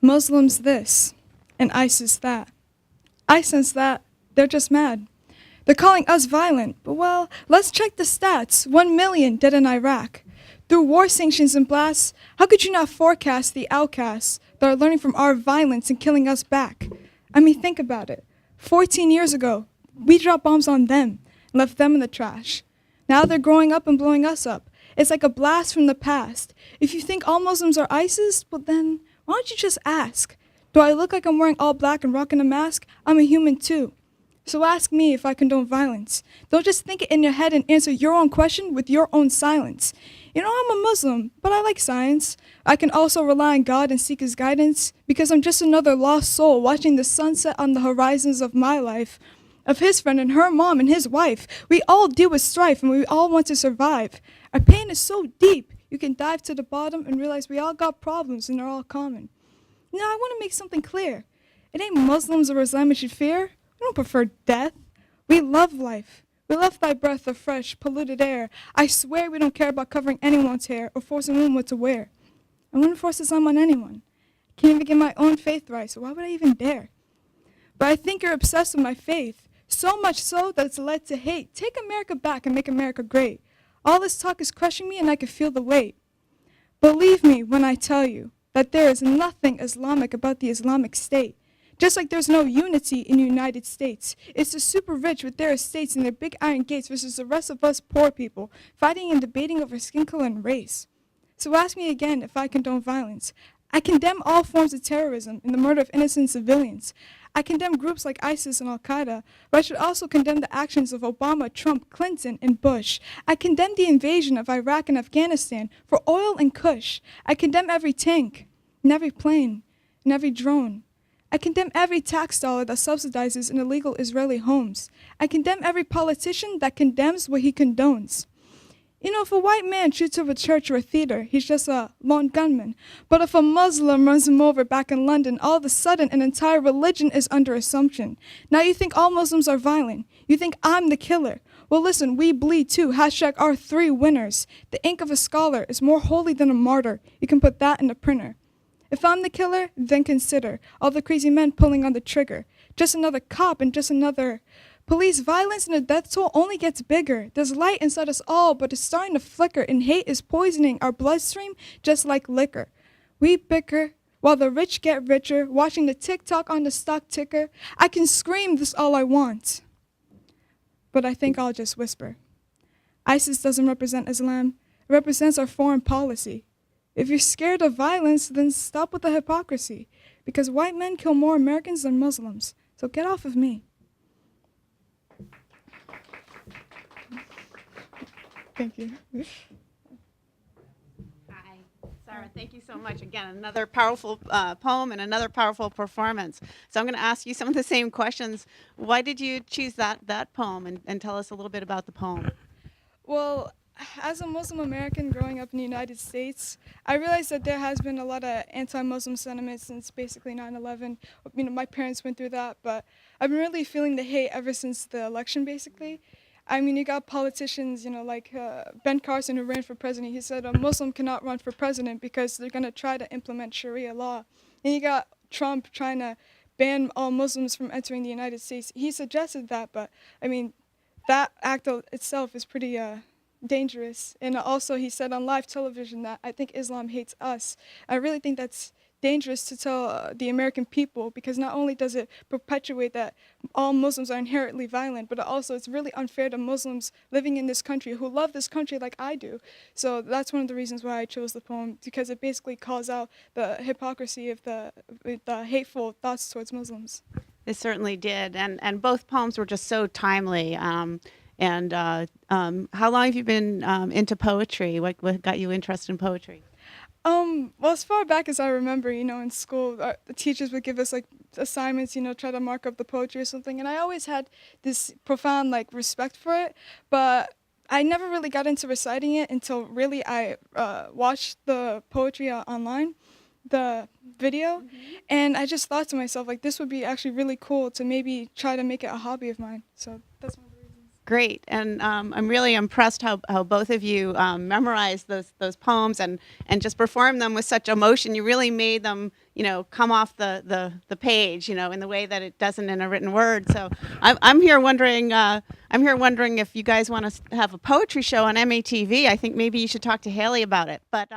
Muslims this, and ISIS that. I sense that they're just mad. They're calling us violent, but well, let's check the stats. 1 million dead in Iraq. Through war sanctions and blasts, how could you not forecast the outcasts that are learning from our violence and killing us back? I mean, think about it. 14 years ago, we dropped bombs on them and left them in the trash. Now they're growing up and blowing us up. It's like a blast from the past. If you think all Muslims are ISIS, well then, why don't you just ask? Do I look like I'm wearing all black and rocking a mask? I'm a human too. So ask me if I condone violence. Don't just think it in your head and answer your own question with your own silence. You know, I'm a Muslim, but I like science. I can also rely on God and seek his guidance because I'm just another lost soul watching the sunset on the horizons of my life, of his friend and her mom and his wife. We all deal with strife and we all want to survive. Our pain is so deep, you can dive to the bottom and realize we all got problems and they're all common. Now, I want to make something clear. It ain't Muslims or Islam you should fear. We don't prefer death. We love life. We love thy breath of fresh, polluted air. I swear we don't care about covering anyone's hair or forcing women what to wear. I wouldn't force Islam on anyone. I can't even get my own faith right, so why would I even dare? But I think you're obsessed with my faith, so much so that it's led to hate. Take America back and make America great. All this talk is crushing me and I can feel the weight. Believe me when I tell you that there is nothing Islamic about the Islamic State. Just like there's no unity in the United States. It's the super rich with their estates and their big iron gates versus the rest of us poor people, fighting and debating over skin color and race. So ask me again if I condone violence. I condemn all forms of terrorism and the murder of innocent civilians. I condemn groups like ISIS and Al-Qaeda, but I should also condemn the actions of Obama, Trump, Clinton, and Bush. I condemn the invasion of Iraq and Afghanistan for oil and kush. I condemn every tank, and every plane, and every drone. I condemn every tax dollar that subsidizes in illegal Israeli homes. I condemn every politician that condemns what he condones. You know, if a white man shoots up a church or a theater, he's just a lone gunman. But if a Muslim runs him over back in London, all of a sudden an entire religion is under assumption. Now you think all Muslims are violent. You think I'm the killer. Well, listen, we bleed too. Hashtag our 3 winners. The ink of a scholar is more holy than a martyr. You can put that in the printer. If I'm the killer, then consider all the crazy men pulling on the trigger. Just another cop and just another. Police violence and the death toll only gets bigger. There's light inside us all, but it's starting to flicker, and hate is poisoning our bloodstream just like liquor. We bicker while the rich get richer, watching the tick-tock on the stock ticker. I can scream this all I want, but I think I'll just whisper. ISIS doesn't represent Islam. It represents our foreign policy. If you're scared of violence, then stop with the hypocrisy, because white men kill more Americans than Muslims, so get off of me. Thank you. Hi, Sarah, thank you so much. Again, another powerful poem and another powerful performance. So I'm going to ask you some of the same questions. Why did you choose that poem, and tell us a little bit about the poem? Well, as a Muslim American growing up in the United States, I realized that there has been a lot of anti-Muslim sentiment since basically 9/11. You know, my parents went through that, but I've been really feeling the hate ever since the election, basically. I mean, you got politicians, you know, like Ben Carson, who ran for president. He said a Muslim cannot run for president because they're going to try to implement Sharia law. And you got Trump trying to ban all Muslims from entering the United States. He suggested that, but I mean, that act itself is pretty dangerous. And also he said on live television that I think Islam hates us. I really think that's dangerous to tell the American people, because not only does it perpetuate that all Muslims are inherently violent, but also it's really unfair to Muslims living in this country who love this country like I do. So that's one of the reasons why I chose the poem, because it basically calls out the hypocrisy of the hateful thoughts towards Muslims. It certainly did, and both poems were just so timely. And how long have you been into poetry? What got you interested in poetry? Well, as far back as I remember, you know, in school, the teachers would give us like assignments, you know, try to mark up the poetry or something. And I always had this profound like respect for it, but I never really got into reciting it until really I watched the poetry online, the video, and I just thought to myself, like, this would be actually really cool to maybe try to make it a hobby of mine. So that's one of the reasons. Great, and I'm really impressed how both of you memorized those poems and just performed them with such emotion. You really made them, come off the page, in the way that it doesn't in a written word. So I'm here wondering if you guys want to have a poetry show on MATV. I think maybe you should talk to Haley about it. But